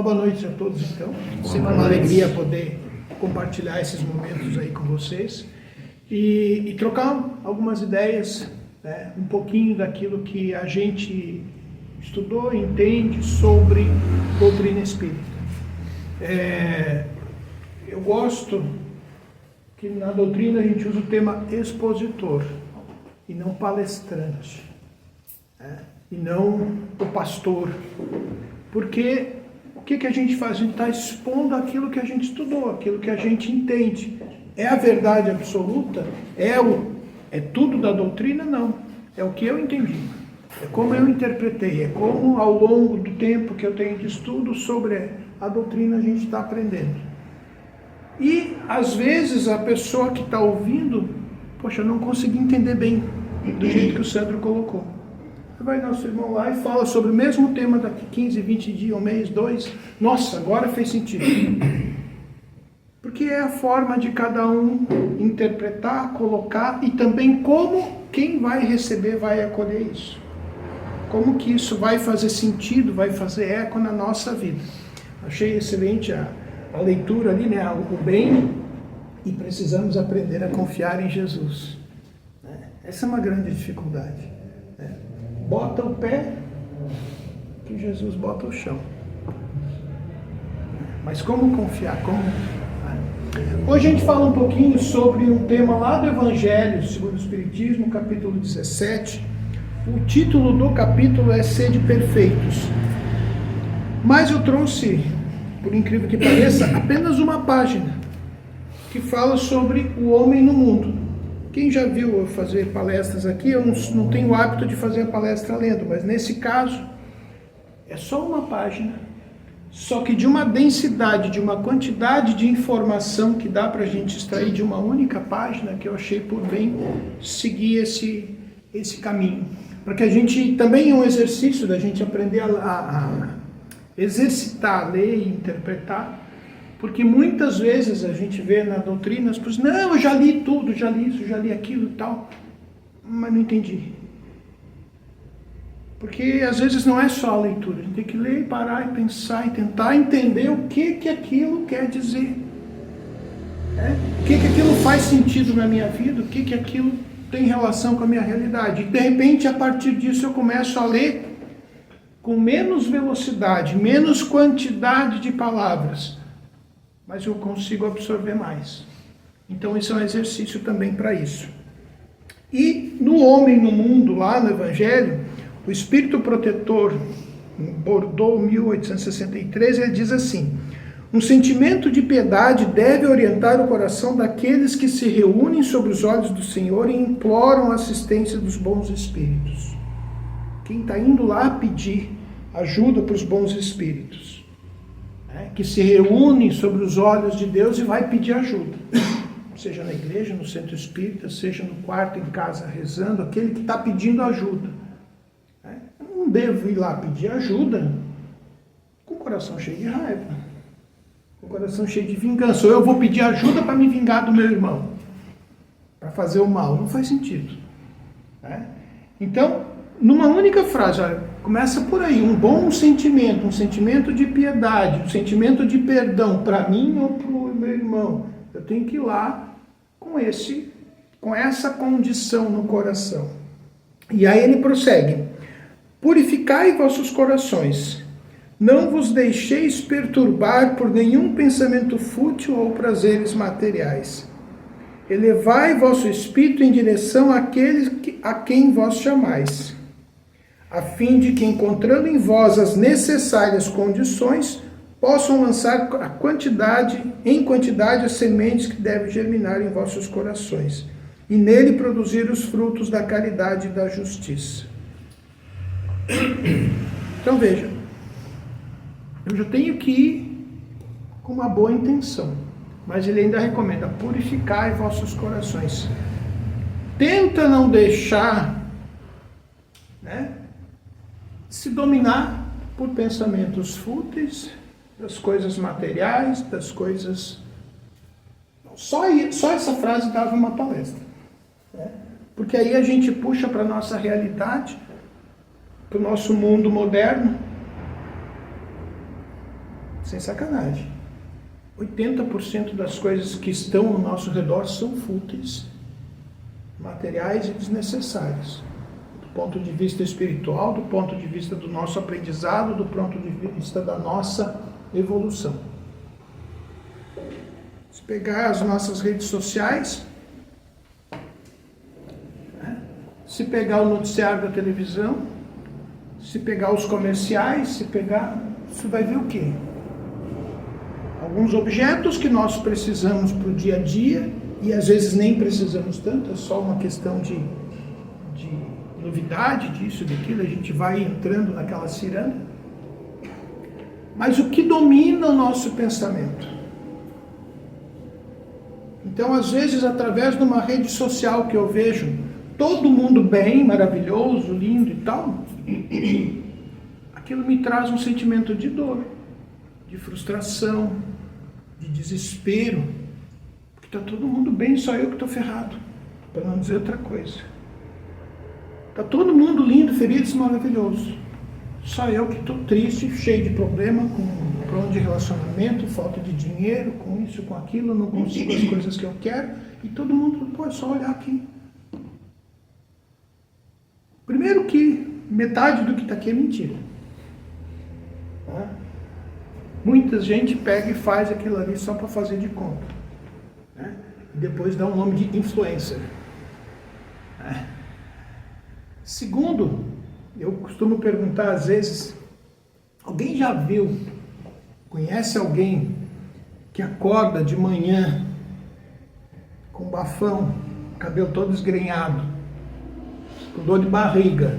boa noite a todos, então. Sempre uma alegria poder compartilhar esses momentos aí com vocês e trocar algumas ideias, né, um pouquinho daquilo que a gente estudou, entende sobre doutrina espírita. Eu gosto que na doutrina a gente usa o tema expositor e não palestrante, né, e não o pastor. Porque o que a gente faz? A gente está expondo aquilo que a gente estudou, aquilo que a gente entende. É a verdade absoluta? É tudo da doutrina? Não. É o que eu entendi. É como eu interpretei. É como ao longo do tempo que eu tenho de estudo sobre a doutrina a gente está aprendendo. E às vezes a pessoa que está ouvindo, poxa, eu não consegui entender bem do jeito que o Sandro colocou. Vai nosso irmão lá e fala sobre o mesmo tema daqui 15, 20 dias, um mês, 2. Nossa, agora fez sentido. Porque é a forma de cada um interpretar, colocar e também como quem vai receber vai acolher isso. Como que isso vai fazer sentido, vai fazer eco na nossa vida. Achei excelente a leitura ali, né? O bem, e precisamos aprender a confiar em Jesus. Essa é uma grande dificuldade. Bota o pé, que Jesus bota o chão. Mas como confiar? Hoje a gente fala um pouquinho sobre um tema lá do Evangelho, segundo o Espiritismo, capítulo 17. O título do capítulo é Sede Perfeitos. Mas eu trouxe, por incrível que pareça, apenas uma página que fala sobre o homem no mundo. Quem já viu eu fazer palestras aqui, eu não tenho o hábito de fazer a palestra lendo, mas nesse caso é só uma página, só que de uma densidade, de uma quantidade de informação que dá para a gente extrair de uma única página, que eu achei por bem seguir esse caminho. Para que a gente, também é um exercício da gente aprender a exercitar, a ler e interpretar. Porque muitas vezes a gente vê na doutrina as pessoas, não, eu já li tudo, já li isso, já li aquilo e tal, mas não entendi. Porque às vezes não é só a leitura, a gente tem que ler e parar e pensar e tentar entender o que aquilo quer dizer. O que aquilo faz sentido na minha vida, o que aquilo tem relação com a minha realidade. E de repente, a partir disso, eu começo a ler com menos velocidade, menos quantidade de palavras, mas eu consigo absorver mais. Então isso é um exercício também para isso. E no homem no mundo, lá no Evangelho, o Espírito Protetor, em Bordeaux, 1863, ele diz assim: um sentimento de piedade deve orientar o coração daqueles que se reúnem sob os olhos do Senhor e imploram a assistência dos bons espíritos. Quem está indo lá pedir ajuda para os bons espíritos, que se reúne sobre os olhos de Deus e vai pedir ajuda, seja na igreja, no centro espírita, seja no quarto, em casa, rezando, aquele que está pedindo ajuda. Eu não devo ir lá pedir ajuda com o coração cheio de raiva, com o coração cheio de vingança, ou eu vou pedir ajuda para me vingar do meu irmão, para fazer o mal. Não faz sentido. Então, numa única frase, começa por aí, um bom sentimento, um sentimento de piedade, um sentimento de perdão para mim ou para o meu irmão. Eu tenho que ir lá com essa condição no coração. E aí ele prossegue: purificai vossos corações, não vos deixeis perturbar por nenhum pensamento fútil ou prazeres materiais. Elevai vosso espírito em direção àqueles a quem vós chamais, a fim de que, encontrando em vós as necessárias condições, possam lançar em quantidade as sementes que devem germinar em vossos corações, e nele produzir os frutos da caridade e da justiça. Então veja, eu já tenho que ir com uma boa intenção, mas ele ainda recomenda: purificai vossos corações. Tenta não deixar se dominar por pensamentos fúteis, das coisas materiais, das coisas... Só essa frase dava uma palestra. Porque aí a gente puxa para a nossa realidade, para o nosso mundo moderno, Sem sacanagem. 80% das coisas que estão ao nosso redor são fúteis, materiais e desnecessárias. Do ponto de vista espiritual, do ponto de vista do nosso aprendizado, do ponto de vista da nossa evolução. Se pegar as nossas redes sociais, se pegar o noticiário da televisão, se pegar os comerciais, você vai ver o quê? Alguns objetos que nós precisamos para o dia a dia, e às vezes nem precisamos tanto, é só uma questão de novidade disso, daquilo, a gente vai entrando naquela ciranda. Mas o que domina o nosso pensamento? Então, às vezes, através de uma rede social que eu vejo todo mundo bem, maravilhoso, lindo e tal, aquilo me traz um sentimento de dor, de frustração, de desespero, porque está todo mundo bem, só eu que estou ferrado, para não dizer outra coisa. Está todo mundo lindo, feliz e maravilhoso, só eu que estou triste, cheio de problema, com problema de relacionamento, falta de dinheiro, com isso, com aquilo, não consigo as coisas que eu quero, e todo mundo pode só olhar aqui. Primeiro que metade do que está aqui é mentira. Tá? Muita gente pega e faz aquilo ali só para fazer de conta. Né? E depois dá um nome de influencer. Segundo, eu costumo perguntar às vezes, alguém já viu, conhece alguém que acorda de manhã com bafão, cabelo todo esgrenhado, com dor de barriga,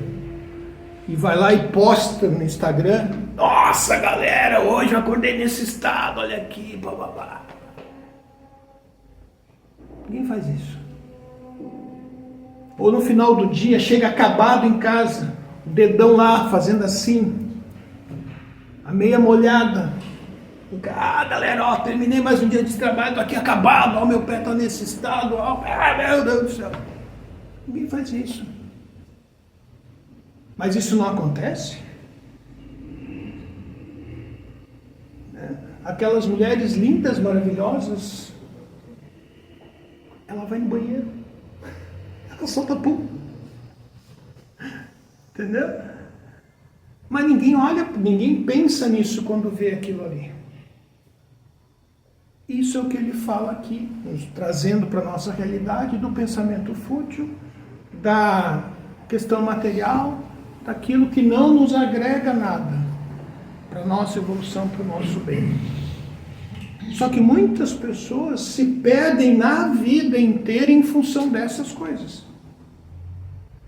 e vai lá e posta no Instagram: nossa galera, hoje eu acordei nesse estado, olha aqui, bababá. Ninguém faz isso. Ou no final do dia, chega acabado em casa, o dedão lá fazendo assim, a meia molhada. Galera, ó, terminei mais um dia de trabalho, tô aqui acabado, ó, meu pé tá nesse estado, ó, meu Deus do céu. Ninguém faz isso. Mas isso não acontece? Aquelas mulheres lindas, maravilhosas, ela vai no banheiro, ela solta pum. Entendeu? Mas ninguém olha, ninguém pensa nisso quando vê aquilo ali. Isso é o que ele fala aqui, nos trazendo para a nossa realidade do pensamento fútil, da questão material, daquilo que não nos agrega nada para a nossa evolução, para o nosso bem. Só que muitas pessoas se perdem na vida inteira em função dessas coisas.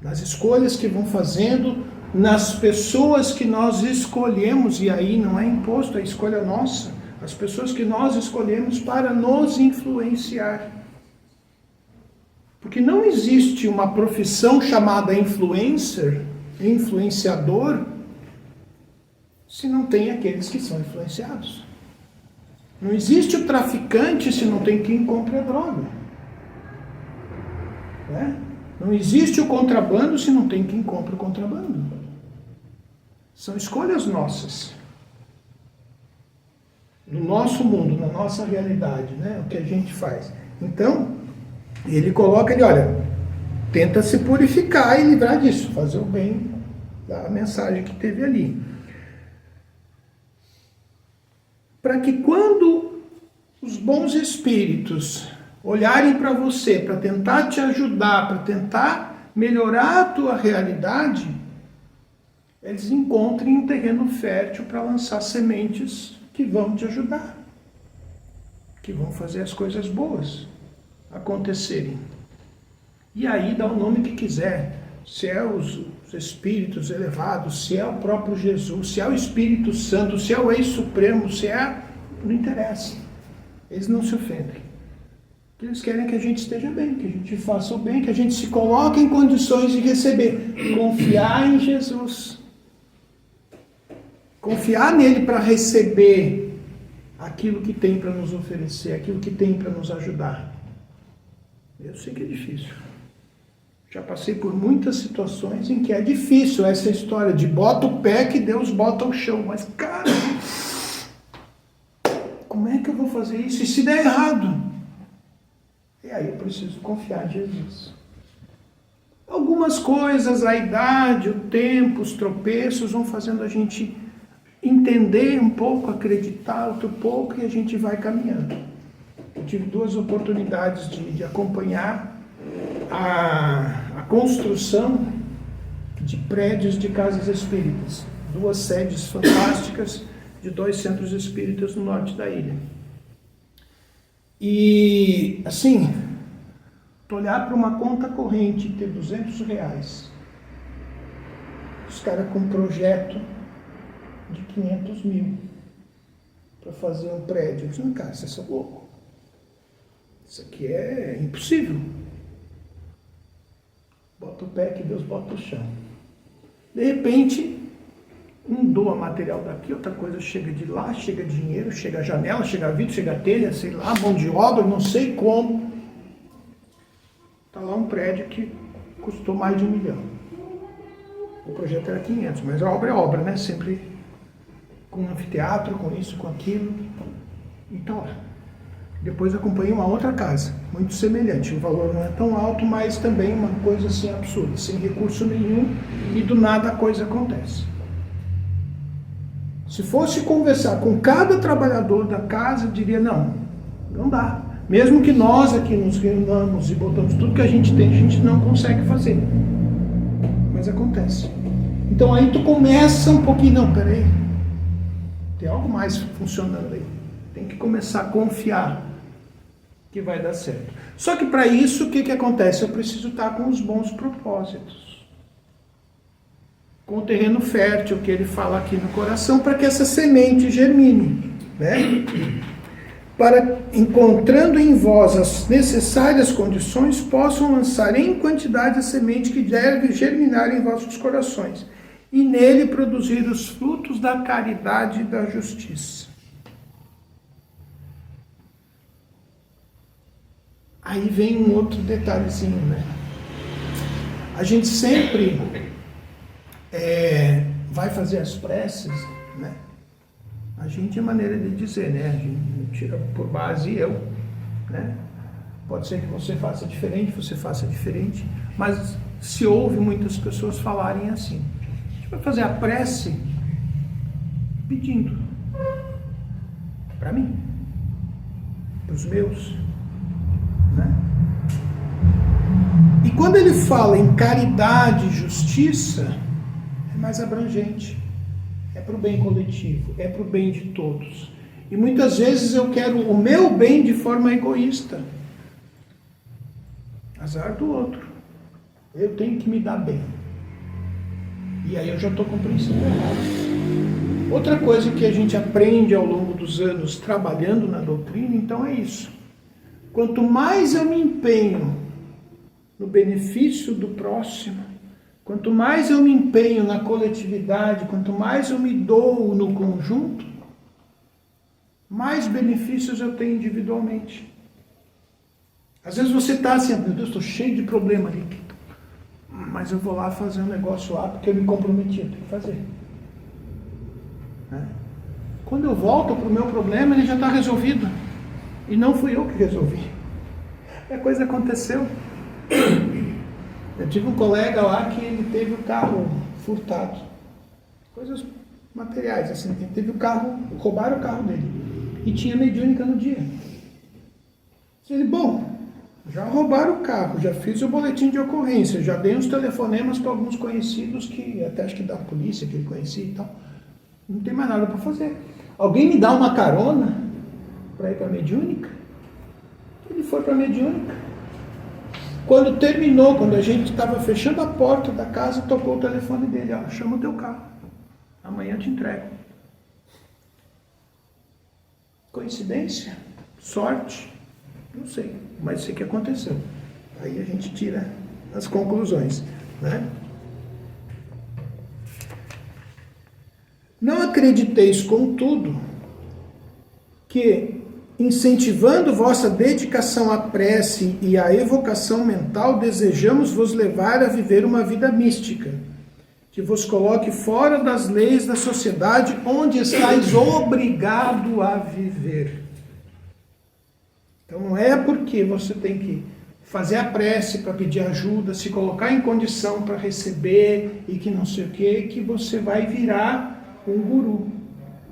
Nas escolhas que vão fazendo, nas pessoas que nós escolhemos, e aí não é imposto, é escolha nossa, as pessoas que nós escolhemos para nos influenciar. Porque não existe uma profissão chamada influencer, influenciador, se não tem aqueles que são influenciados. Não existe o traficante se não tem quem compre a droga. Não existe o contrabando se não tem quem compre o contrabando. São escolhas nossas. No nosso mundo, na nossa realidade, né? O que a gente faz. Então, ele coloca ali, olha, tenta se purificar e livrar disso, fazer o bem da mensagem que teve ali. Para que quando os bons espíritos olharem para você, para tentar te ajudar, para tentar melhorar a tua realidade, eles encontrem um terreno fértil para lançar sementes que vão te ajudar, que vão fazer as coisas boas acontecerem. E aí dá o nome que quiser, se é os espíritos elevados, se é o próprio Jesus, se é o Espírito Santo, se é o Ex-Supremo, se é... não interessa. Eles não se ofendem. O que eles querem é que a gente esteja bem, que a gente faça o bem, que a gente se coloque em condições de receber. Confiar em Jesus. Confiar nele para receber aquilo que tem para nos oferecer, aquilo que tem para nos ajudar. Eu sei que é difícil. Já passei por muitas situações em que é difícil essa história de bota o pé que Deus bota o chão. Mas, cara, que eu vou fazer isso? E se der errado? E aí eu preciso confiar em Jesus. Algumas coisas, a idade, o tempo, os tropeços vão fazendo a gente entender um pouco, acreditar outro pouco e a gente vai caminhando. Eu tive 2 oportunidades de acompanhar a construção de prédios de casas espíritas. 2 sedes fantásticas de 2 centros espíritas no norte da ilha. E, assim, tu olhar para uma conta corrente e ter R$200, os caras com um projeto de 500 mil para fazer um prédio. Eu disse, cara, vocês são loucos. Isso aqui é impossível. Bota o pé que Deus bota o chão. De repente, um doa material daqui, outra coisa chega de lá, chega dinheiro, chega janela, chega vidro, chega telha, sei lá, mão de obra, não sei como. Está lá um prédio que custou mais de R$1 milhão. O projeto era 500, mas a obra é obra, né? Sempre com um anfiteatro, com isso, com aquilo. Então, depois acompanhei uma outra casa, muito semelhante. O valor não é tão alto, mas também uma coisa assim absurda, sem recurso nenhum, e do nada a coisa acontece. Se fosse conversar com cada trabalhador da casa, eu diria, não dá. Mesmo que nós aqui nos reunamos e botamos tudo que a gente tem, a gente não consegue fazer. Mas acontece. Então aí tu começa um pouquinho, não, peraí, tem algo mais funcionando aí. Tem que começar a confiar que vai dar certo. Só que para isso, o que acontece? Eu preciso estar com os bons propósitos. Com o terreno fértil que ele fala aqui no coração, para que essa semente germine, né? Para, encontrando em vós as necessárias condições, possam lançar em quantidade a semente que deve germinar em vossos corações, e nele produzir os frutos da caridade e da justiça. Aí vem um outro detalhezinho, né? A gente sempre vai fazer as preces, né? A gente é maneira de dizer, né? A gente tira por base eu, né? Pode ser que você faça diferente, mas se ouve muitas pessoas falarem assim. A gente vai fazer a prece pedindo para mim, para os meus, né? E quando ele fala em caridade e justiça, é mais abrangente. É para o bem coletivo, é para o bem de todos. E muitas vezes eu quero o meu bem de forma egoísta. Azar do outro. Eu tenho que me dar bem. E aí eu já estou com o princípio errado. Outra coisa que a gente aprende ao longo dos anos trabalhando na doutrina, então é isso. Quanto mais eu me empenho no benefício do próximo, quanto mais eu me empenho na coletividade, quanto mais eu me dou no conjunto, mais benefícios eu tenho individualmente. Às vezes você está assim, meu Deus, estou cheio de problema ali, mas eu vou lá fazer um negócio lá porque eu me comprometi, eu tenho que fazer. Quando eu volto para o meu problema, ele já está resolvido. E não fui eu que resolvi. A coisa aconteceu. Eu tive um colega lá que ele teve o carro furtado. Coisas materiais, assim. Ele teve o carro, roubaram o carro dele. E tinha mediúnica no dia. Ele, bom, já roubaram o carro, já fiz o boletim de ocorrência, já dei uns telefonemas para alguns conhecidos, que até acho que da polícia que ele conhecia e tal. Não tem mais nada para fazer. Alguém me dá uma carona para ir para a mediúnica? Ele foi para a mediúnica. Quando terminou, quando a gente estava fechando a porta da casa, tocou o telefone dele. Ó, chama o teu carro. Amanhã eu te entrego. Coincidência? Sorte? Não sei. Mas sei que aconteceu. Aí a gente tira as conclusões, né? Não acrediteis, contudo, que incentivando vossa dedicação à prece e à evocação mental, desejamos vos levar a viver uma vida mística, que vos coloque fora das leis da sociedade onde estáis obrigado a viver. Então não é porque você tem que fazer a prece para pedir ajuda, se colocar em condição para receber e que não sei o que você vai virar um guru.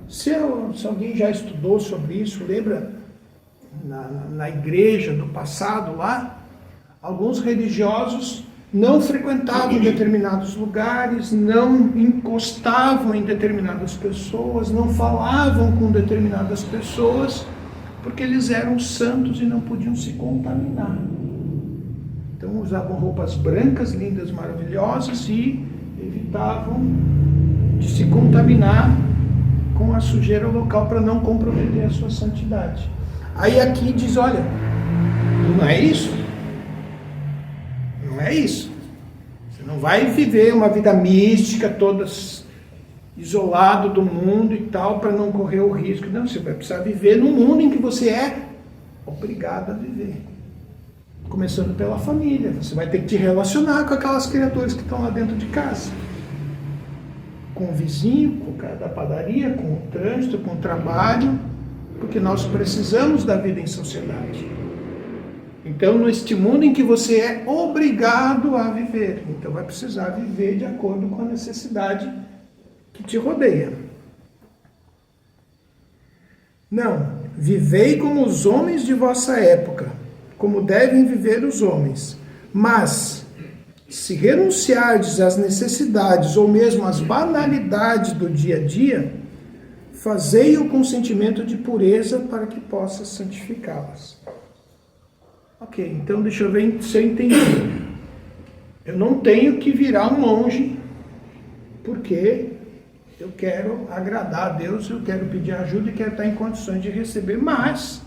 Se alguém já estudou sobre isso, lembra na igreja do passado lá, alguns religiosos não frequentavam determinados lugares, não encostavam em determinadas pessoas, não falavam com determinadas pessoas, porque eles eram santos e não podiam se contaminar. Então usavam roupas brancas, lindas, maravilhosas e evitavam de se contaminar com a sujeira local para não comprometer a sua santidade. Aí aqui diz, olha, não é isso. Não é isso. Você não vai viver uma vida mística, todas isolado do mundo e tal, para não correr o risco. Não, você vai precisar viver no mundo em que você é obrigado a viver. Começando pela família. Você vai ter que te relacionar com aquelas criaturas que estão lá dentro de casa. Com o vizinho, com o cara da padaria, com o trânsito, com o trabalho, porque nós precisamos da vida em sociedade. Então, neste mundo em que você é obrigado a viver, então vai precisar viver de acordo com a necessidade que te rodeia. Não, vivei como os homens de vossa época, como devem viver os homens, mas se renunciardes às necessidades ou mesmo às banalidades do dia a dia, fazei-o com sentimento de pureza para que possa santificá-las. Ok, então deixa eu ver se eu entendi. Eu não tenho que virar um monge porque eu quero agradar a Deus, eu quero pedir ajuda e quero estar em condições de receber, mas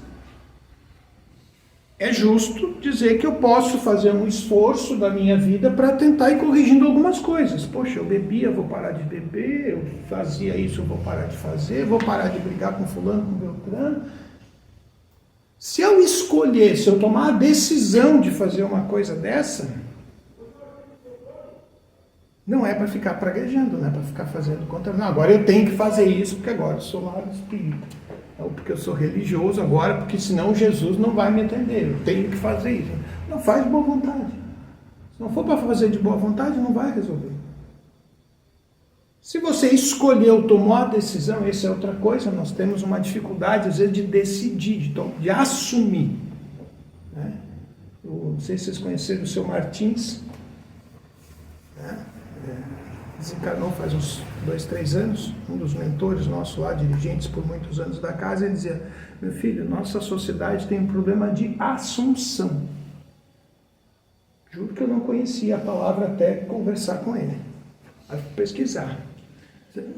é justo dizer que eu posso fazer um esforço da minha vida para tentar ir corrigindo algumas coisas. Poxa, eu bebia, vou parar de beber, eu fazia isso, eu vou parar de fazer, vou parar de brigar com fulano, com beltrano. Se eu escolher, se eu tomar a decisão de fazer uma coisa dessa, não é para ficar praguejando, não é para ficar fazendo contra. Não, agora eu tenho que fazer isso porque agora eu sou lá do espírito. Ou porque eu sou religioso agora, porque senão Jesus não vai me atender. Eu tenho que fazer isso. Não, faz de boa vontade. Se não for para fazer de boa vontade, não vai resolver. Se você escolheu, tomou a decisão, essa é outra coisa, nós temos uma dificuldade, às vezes, de decidir, de assumir. Né? Não sei se vocês conheceram o seu Martins, né? Desencarnou faz uns 2, 3 anos, um dos mentores nossos lá, dirigentes por muitos anos da casa, ele dizia, meu filho, nossa sociedade tem um problema de assunção. Juro que eu não conhecia a palavra até conversar com ele, aí pesquisar.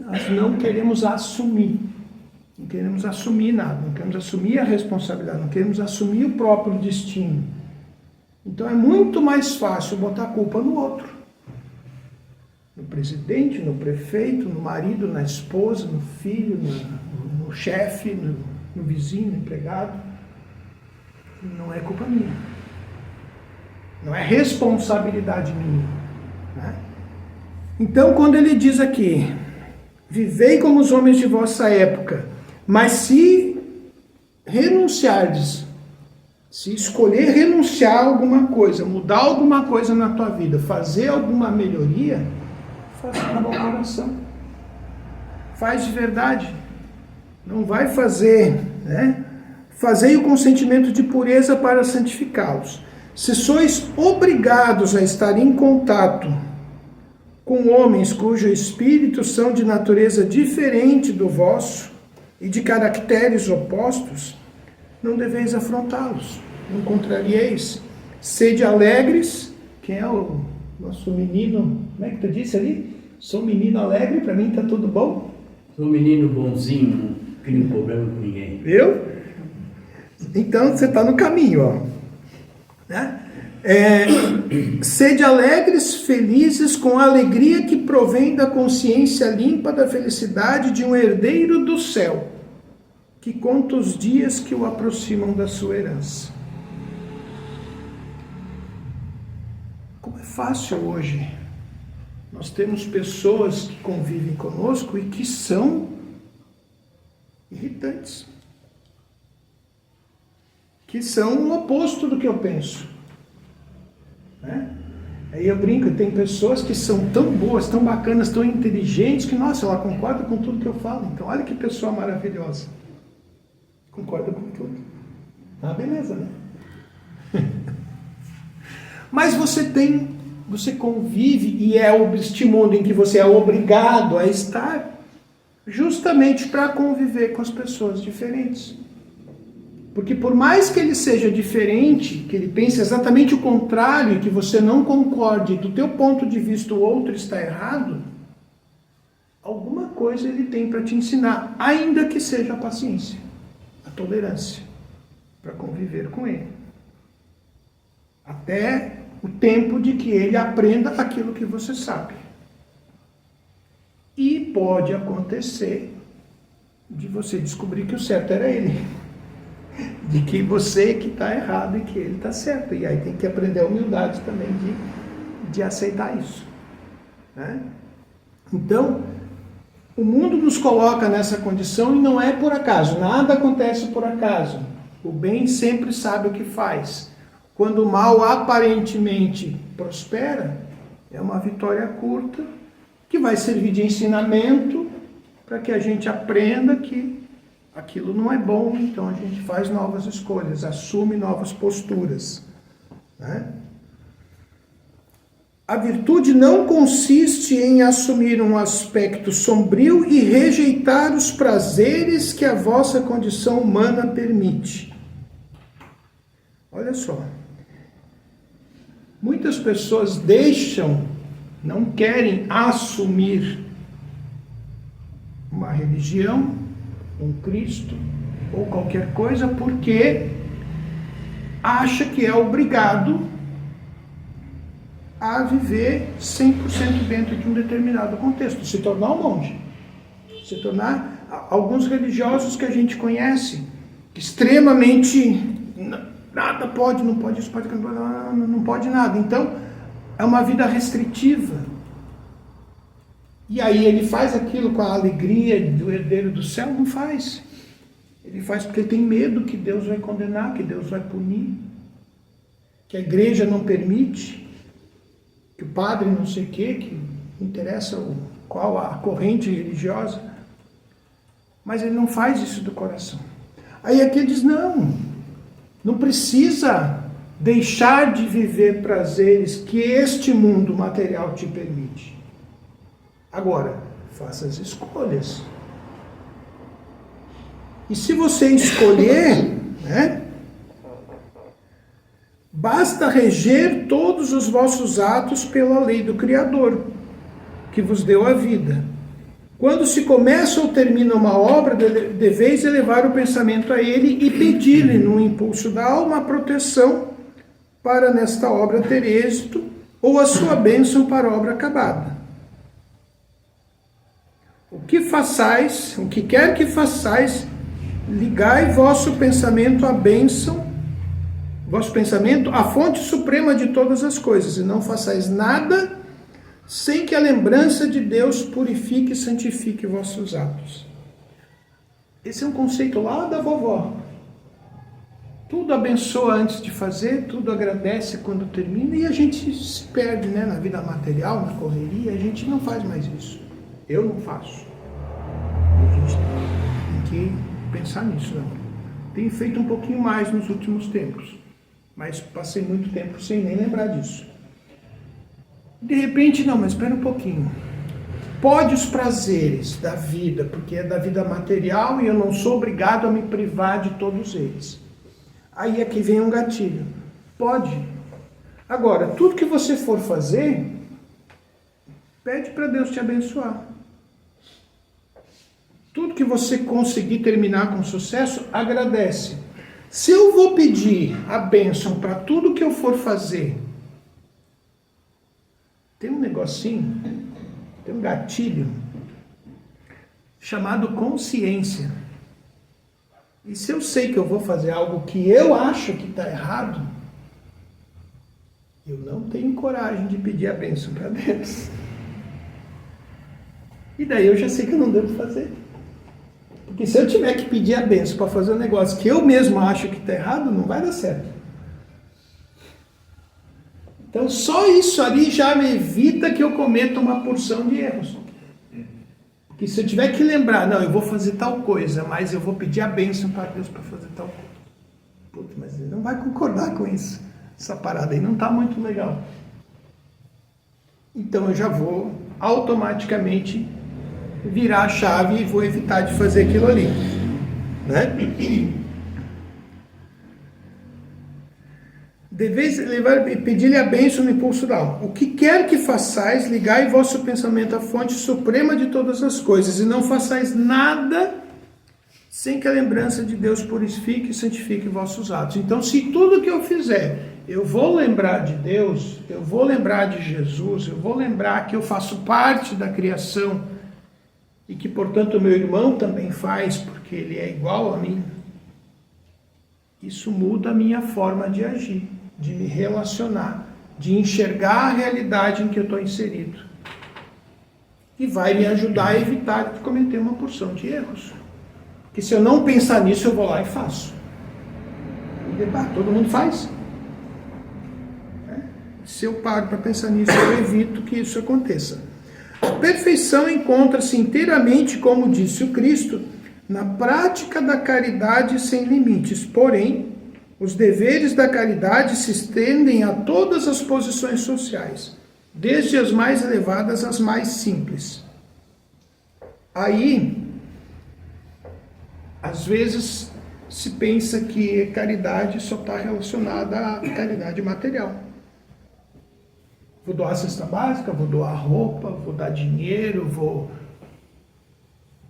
Nós não queremos assumir, não queremos assumir nada, não queremos assumir a responsabilidade, não queremos assumir o próprio destino. Então é muito mais fácil botar a culpa no outro. No presidente, no prefeito, no marido, na esposa, no filho, no chefe, no vizinho, no empregado. Não é culpa minha. Não é responsabilidade minha. Né? Então, quando ele diz aqui, vivei como os homens de vossa época, mas se renunciardes, se escolher renunciar a alguma coisa, mudar alguma coisa na tua vida, fazer alguma melhoria, faz com bom coração. Faz de verdade. Não vai fazer, né? Fazei-o com sentimento de pureza para santificá-los. Se sois obrigados a estar em contato com homens cujos espíritos são de natureza diferente do vosso e de caracteres opostos, não deveis afrontá-los, não contrarieis. Sede alegres. Quem é o nosso menino? Como é que tu disse ali? Sou um menino alegre, para mim tá tudo bom. Sou um menino bonzinho, não crio problema com ninguém. Viu? Então você está no caminho, ó. Né? Sede alegres, felizes, com a alegria que provém da consciência limpa da felicidade de um herdeiro do céu, que conta os dias que o aproximam da sua herança. Como é fácil hoje. Nós temos pessoas que convivem conosco e que são irritantes. que são o oposto do que eu penso. Né? Aí eu brinco, tem pessoas que são tão boas, tão bacanas, tão inteligentes, que, nossa, ela concorda com tudo que eu falo. Então, olha que pessoa maravilhosa. Concorda com tudo. Ah, beleza, né? Mas você convive e é este mundo em que você é obrigado a estar justamente para conviver com as pessoas diferentes. Porque por mais que ele seja diferente, que ele pense exatamente o contrário, e que você não concorde, do teu ponto de vista o outro está errado, alguma coisa ele tem para te ensinar, ainda que seja a paciência, a tolerância, para conviver com ele. Até o tempo de que ele aprenda aquilo que você sabe. E pode acontecer de você descobrir que o certo era ele. De que você que está errado e que ele está certo. E aí tem que aprender a humildade também de aceitar isso. Né? Então, o mundo nos coloca nessa condição e não é por acaso. Nada acontece por acaso. O bem sempre sabe o que faz. Quando o mal aparentemente prospera, é uma vitória curta que vai servir de ensinamento para que a gente aprenda que aquilo não é bom, então a gente faz novas escolhas, assume novas posturas. Né? A virtude não consiste em assumir um aspecto sombrio e rejeitar os prazeres que a vossa condição humana permite. Olha só. Muitas pessoas não querem assumir uma religião, um Cristo ou qualquer coisa, porque acha que é obrigado a viver 100% dentro de um determinado contexto, se tornar um monge, se tornar alguns religiosos que a gente conhece, extremamente nada pode, não pode isso, pode não pode nada. Então, é uma vida restritiva. E aí ele faz aquilo com a alegria do herdeiro do céu? Não faz. Ele faz porque ele tem medo que Deus vai condenar, que Deus vai punir, que a igreja não permite, que o padre não sei o quê, que não interessa qual a corrente religiosa. Mas ele não faz isso do coração. Aí aqui ele diz, não precisa deixar de viver prazeres que este mundo material te permite. Agora, faça as escolhas. E se você escolher, né, basta reger todos os vossos atos pela lei do Criador, que vos deu a vida. Quando se começa ou termina uma obra, deveis elevar o pensamento a ele e pedir-lhe, no impulso da alma, a proteção para nesta obra ter êxito, ou a sua bênção para a obra acabada. O que quer que façais, ligai vosso pensamento à bênção, vosso pensamento à fonte suprema de todas as coisas, e não façais nada sem que a lembrança de Deus purifique e santifique vossos atos. Esse é um conceito lá da vovó. Tudo abençoa antes de fazer, tudo agradece quando termina, e a gente se perde, né, na vida material, na correria, a gente não faz mais isso. Eu não faço. A gente tem que pensar nisso, não. Tenho feito um pouquinho mais nos últimos tempos, mas passei muito tempo sem nem lembrar disso. De repente, não, mas espera um pouquinho. Pode os prazeres da vida, porque é da vida material e eu não sou obrigado a me privar de todos eles. Aí aqui vem um gatilho. Pode. Agora, tudo que você for fazer, pede para Deus te abençoar. Tudo que você conseguir terminar com sucesso, agradece. Se eu vou pedir a bênção para tudo que eu for fazer, tem um negocinho, tem um gatilho, chamado consciência. E se eu sei que eu vou fazer algo que eu acho que está errado, eu não tenho coragem de pedir a bênção para Deus. E daí eu já sei que eu não devo fazer. Porque se eu tiver que pedir a benção para fazer um negócio que eu mesmo acho que está errado, não vai dar certo. Então só isso ali já me evita que eu cometa uma porção de erros. Porque se eu tiver que lembrar, não, eu vou fazer tal coisa, mas eu vou pedir a bênção para Deus para fazer tal coisa. Putz, mas ele não vai concordar com isso. Essa parada aí não está muito legal. Então eu já vou automaticamente virar a chave e vou evitar de fazer aquilo ali. Né? Deveis pedir-lhe a bênção no impulso da alma. O que quer que façais, ligai vosso pensamento à fonte suprema de todas as coisas, e não façais nada sem que a lembrança de Deus purifique e santifique vossos atos. Então, se tudo que eu fizer, eu vou lembrar de Deus, eu vou lembrar de Jesus, eu vou lembrar que eu faço parte da criação, e que, portanto, o meu irmão também faz, porque ele é igual a mim, isso muda a minha forma de agir, de me relacionar, de enxergar a realidade em que eu estou inserido. E vai me ajudar a evitar de cometer uma porção de erros. Porque se eu não pensar nisso, eu vou lá e faço. E, todo mundo faz. Se eu paro para pensar nisso, eu evito que isso aconteça. A perfeição encontra-se inteiramente, como disse o Cristo, na prática da caridade sem limites. Porém, os deveres da caridade se estendem a todas as posições sociais, desde as mais elevadas às mais simples. Aí, às vezes, se pensa que caridade só está relacionada à caridade material. Vou doar cesta básica, vou doar roupa, vou dar dinheiro, vou...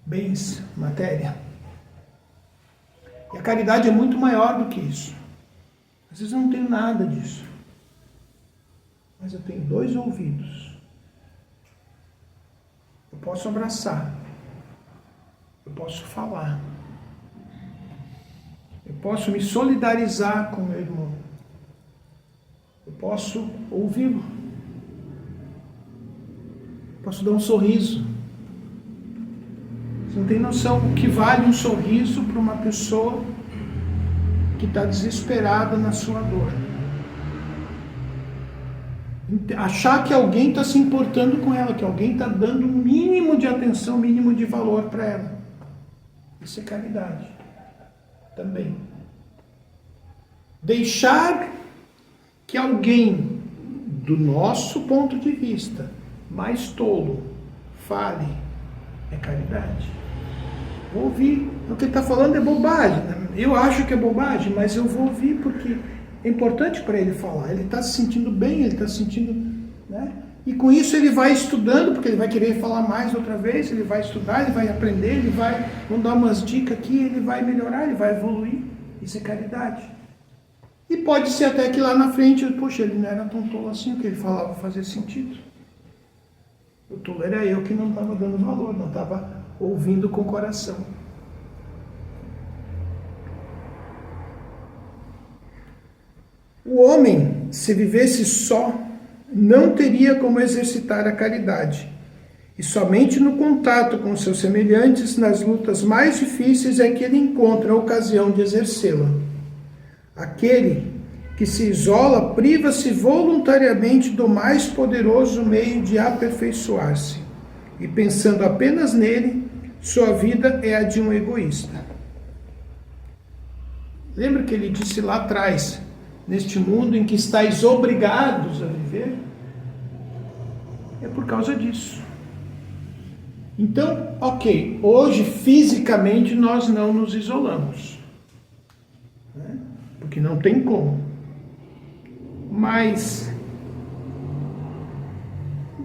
bens, matéria. E a caridade é muito maior do que isso. Às vezes eu não tenho nada disso. Mas eu tenho 2 ouvidos. Eu posso abraçar. Eu posso falar. Eu posso me solidarizar com meu irmão. Eu posso ouvi-lo. Eu posso dar um sorriso. Você não tem noção o que vale um sorriso para uma pessoa que está desesperada na sua dor. Achar que alguém está se importando com ela, que alguém está dando um mínimo de atenção, mínimo de valor para ela. Isso é caridade. Também. Deixar que alguém, do nosso ponto de vista, mais tolo, fale, é caridade. Vou ouvir. O que ele está falando é bobagem. Eu acho que é bobagem, mas eu vou ouvir porque é importante para ele falar. Ele está se sentindo bem, ele está se sentindo... né? E com isso ele vai estudando, porque ele vai querer falar mais outra vez, ele vai estudar, ele vai aprender, ele vai... vamos dar umas dicas aqui, ele vai melhorar, ele vai evoluir. Isso é caridade. E pode ser até que lá na frente, poxa, ele não era tão tolo assim, o que ele falava fazia sentido. O tolo era eu que não estava dando valor, não estava ouvindo com o coração. O homem, se vivesse só, não teria como exercitar a caridade. E somente no contato com seus semelhantes, nas lutas mais difíceis, é que ele encontra a ocasião de exercê-la. Aquele que se isola priva-se voluntariamente do mais poderoso meio de aperfeiçoar-se. E pensando apenas nele, sua vida é a de um egoísta. Lembra que ele disse lá atrás, neste mundo em que estáis obrigados a viver? É por causa disso. Então, ok, hoje fisicamente nós não nos isolamos, né? Porque não tem como. Mas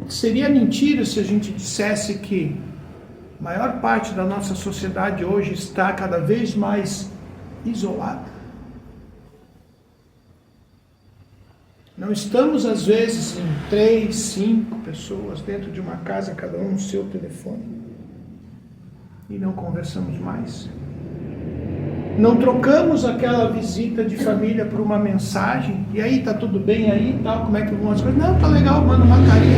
seria mentira se a gente dissesse que a maior parte da nossa sociedade hoje está cada vez mais isolada. Não estamos, às vezes, em 3, 5 pessoas dentro de uma casa, cada um no seu telefone, e não conversamos mais. Não trocamos aquela visita de família por uma mensagem, e aí, tá tudo bem aí, tal, como é que vão as coisas? Não, tá legal, manda uma carinha,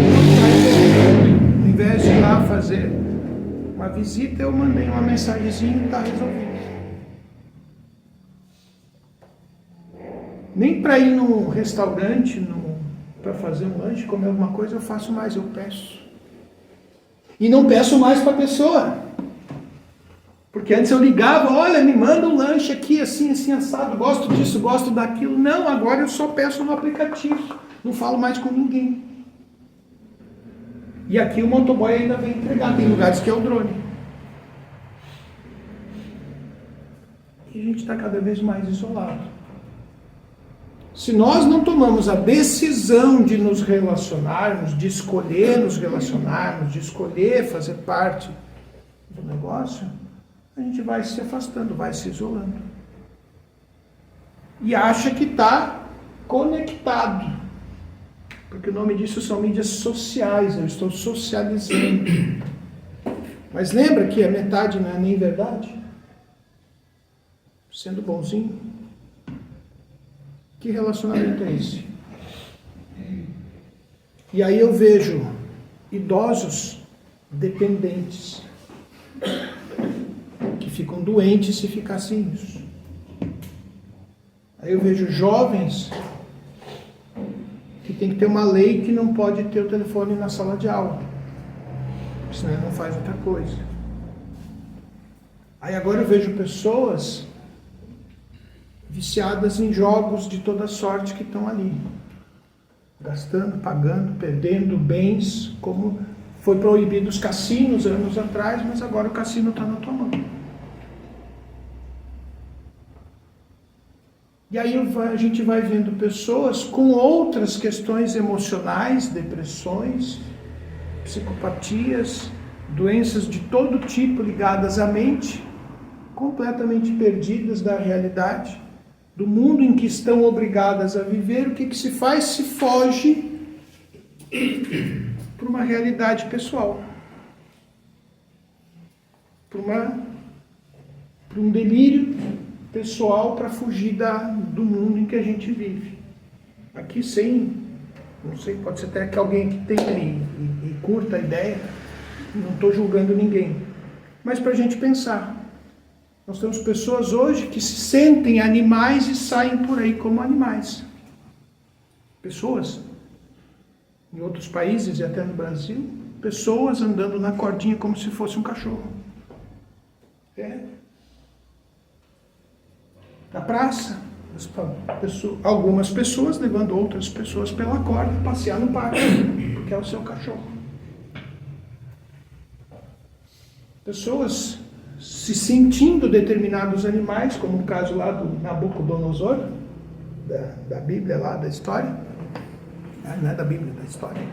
ao invés de ir lá fazer uma a visita, eu mandei uma mensagenzinha e está resolvido. Nem para ir num restaurante, para fazer um lanche, comer alguma coisa, eu faço mais, eu peço. E não peço mais para a pessoa. Porque antes eu ligava, olha, me manda um lanche aqui, assim, assim, assado, gosto disso, gosto daquilo. Não, agora eu só peço no aplicativo. Não falo mais com ninguém. E aqui o motoboy ainda vem entregar, tem lugares que é o drone. E a gente está cada vez mais isolado. Se nós não tomamos a decisão de nos relacionarmos, de escolher nos relacionarmos, de escolher fazer parte do negócio, a gente vai se afastando, vai se isolando. E acha que está conectado. Porque o nome disso são mídias sociais, eu estou socializando. Mas lembra que a metade não é nem verdade? Sendo bonzinho. Que relacionamento é esse? E aí eu vejo idosos dependentes, que ficam doentes se ficar sem isso. Aí eu vejo jovens que tem que ter uma lei que não pode ter o telefone na sala de aula, senão ele não faz outra coisa. Aí agora eu vejo pessoas viciadas em jogos de toda sorte que estão ali, gastando, pagando, perdendo bens, como foi proibido os cassinos anos atrás, mas agora o cassino está na tua mão. E aí a gente vai vendo pessoas com outras questões emocionais, depressões, psicopatias, doenças de todo tipo ligadas à mente, completamente perdidas da realidade, do mundo em que estão obrigadas a viver. O que se faz? Se foge para uma realidade pessoal, para um delírio pessoal, para fugir do mundo em que a gente vive. Aqui não sei, pode ser até que alguém que tenha e curta a ideia, não estou julgando ninguém, mas para a gente pensar. Nós temos pessoas hoje que se sentem animais e saem por aí como animais. Pessoas, em outros países e até no Brasil, pessoas andando na cordinha como se fosse um cachorro. Na praça, algumas pessoas levando outras pessoas pela corda passear no parque, porque é o seu cachorro. Pessoas se sentindo determinados animais, como o caso lá do Nabucodonosor, da Bíblia lá, da história. Não é da Bíblia, da história.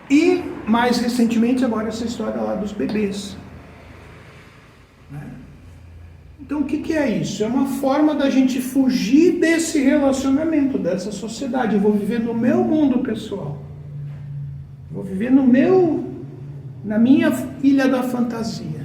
E, mais recentemente, agora essa história lá dos bebês. Então, o que é isso? É uma forma da gente fugir desse relacionamento, dessa sociedade. Eu vou viver no meu mundo pessoal. Vou viver na minha ilha da fantasia.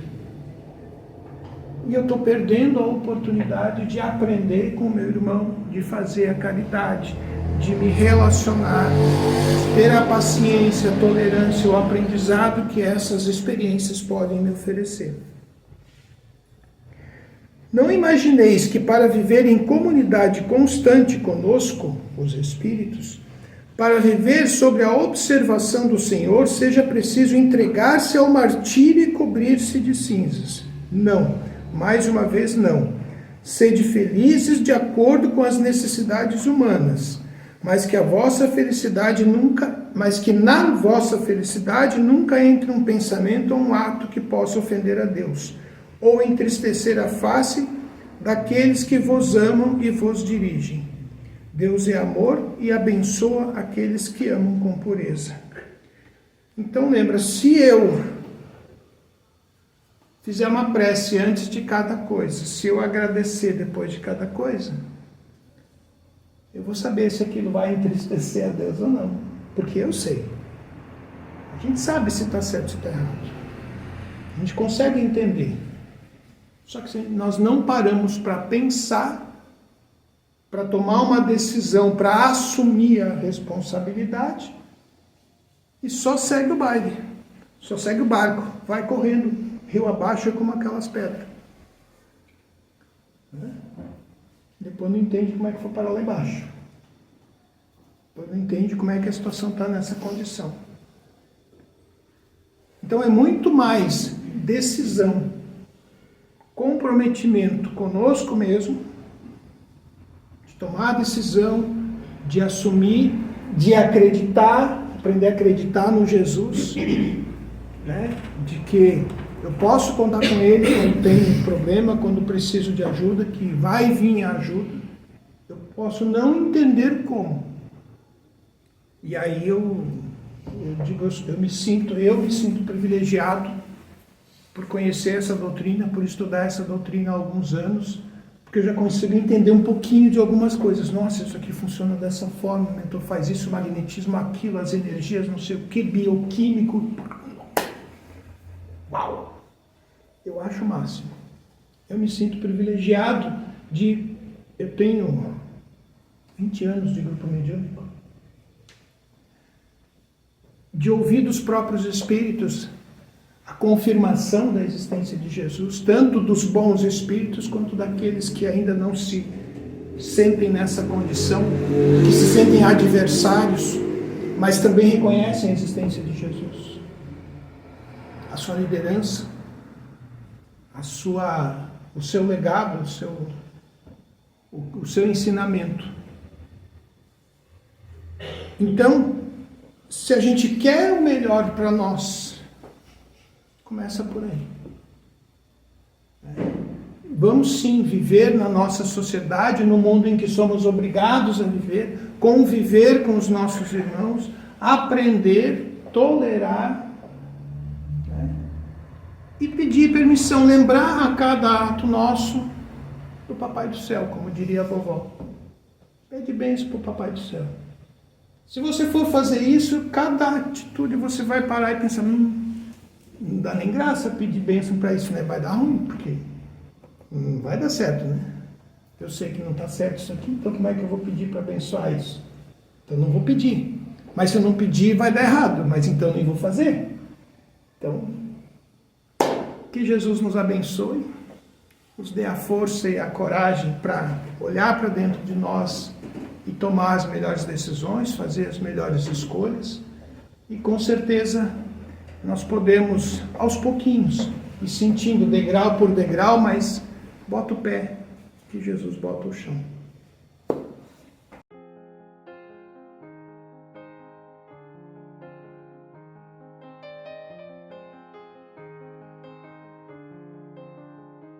E eu estou perdendo a oportunidade de aprender com o meu irmão, de fazer a caridade, de me relacionar, de ter a paciência, a tolerância, o aprendizado que essas experiências podem me oferecer. Não imagineis que para viver em comunidade constante conosco, os espíritos, para viver sobre a observação do Senhor, seja preciso entregar-se ao martírio e cobrir-se de cinzas. Não, mais uma vez não. Sede felizes de acordo com as necessidades humanas, mas que na vossa felicidade nunca entre um pensamento ou um ato que possa ofender a Deus, ou entristecer a face daqueles que vos amam e vos dirigem. Deus é amor e abençoa aqueles que amam com pureza. Então lembra, se eu fizer uma prece antes de cada coisa, se eu agradecer depois de cada coisa, eu vou saber se aquilo vai entristecer a Deus ou não. Porque eu sei. A gente sabe se está certo ou se está errado. A gente consegue entender. Só que nós não paramos para pensar, para tomar uma decisão, para assumir a responsabilidade, e só segue o baile. Só segue o barco, vai correndo, rio abaixo, é como aquelas pedras. Depois não entende como é que foi parar lá embaixo. Depois não entende como é que a situação está nessa condição. Então é muito mais decisão, comprometimento conosco mesmo, de tomar a decisão, de assumir, de acreditar, aprender a acreditar no Jesus, né? De que eu posso contar com Ele quando tenho um problema, quando preciso de ajuda, que vai vir a ajuda. Eu posso não entender como. E aí eu me sinto privilegiado por conhecer essa doutrina, por estudar essa doutrina há alguns anos, porque eu já consigo entender um pouquinho de algumas coisas. Nossa, isso aqui funciona dessa forma, o mentor faz isso, o magnetismo, aquilo, as energias, não sei o que, bioquímico. Uau! Eu acho o máximo. Eu me sinto privilegiado eu tenho 20 anos de grupo mediúnico, de ouvir dos próprios espíritos a confirmação da existência de Jesus, tanto dos bons espíritos quanto daqueles que ainda não se sentem nessa condição, que se sentem adversários, mas também reconhecem a existência de Jesus, a sua liderança, o seu legado, o seu ensinamento. Então, se a gente quer o melhor para nós, começa por aí. Vamos sim viver na nossa sociedade, no mundo em que somos obrigados a viver, conviver com os nossos irmãos, aprender, tolerar, e pedir permissão, lembrar a cada ato nosso do Papai do Céu, como diria a vovó. Pede bênção para o Papai do Céu. Se você for fazer isso, cada atitude você vai parar e pensar, não dá nem graça pedir bênção para isso, né? Vai dar ruim, porque não vai dar certo, né? Eu sei que não está certo isso aqui, então como é que eu vou pedir para abençoar isso? Então não vou pedir. Mas se eu não pedir, vai dar errado, mas então nem vou fazer. Então, que Jesus nos abençoe, nos dê a força e a coragem para olhar para dentro de nós e tomar as melhores decisões, fazer as melhores escolhas. E com certeza nós podemos, aos pouquinhos, ir sentindo degrau por degrau, mas bota o pé, que Jesus bota o chão.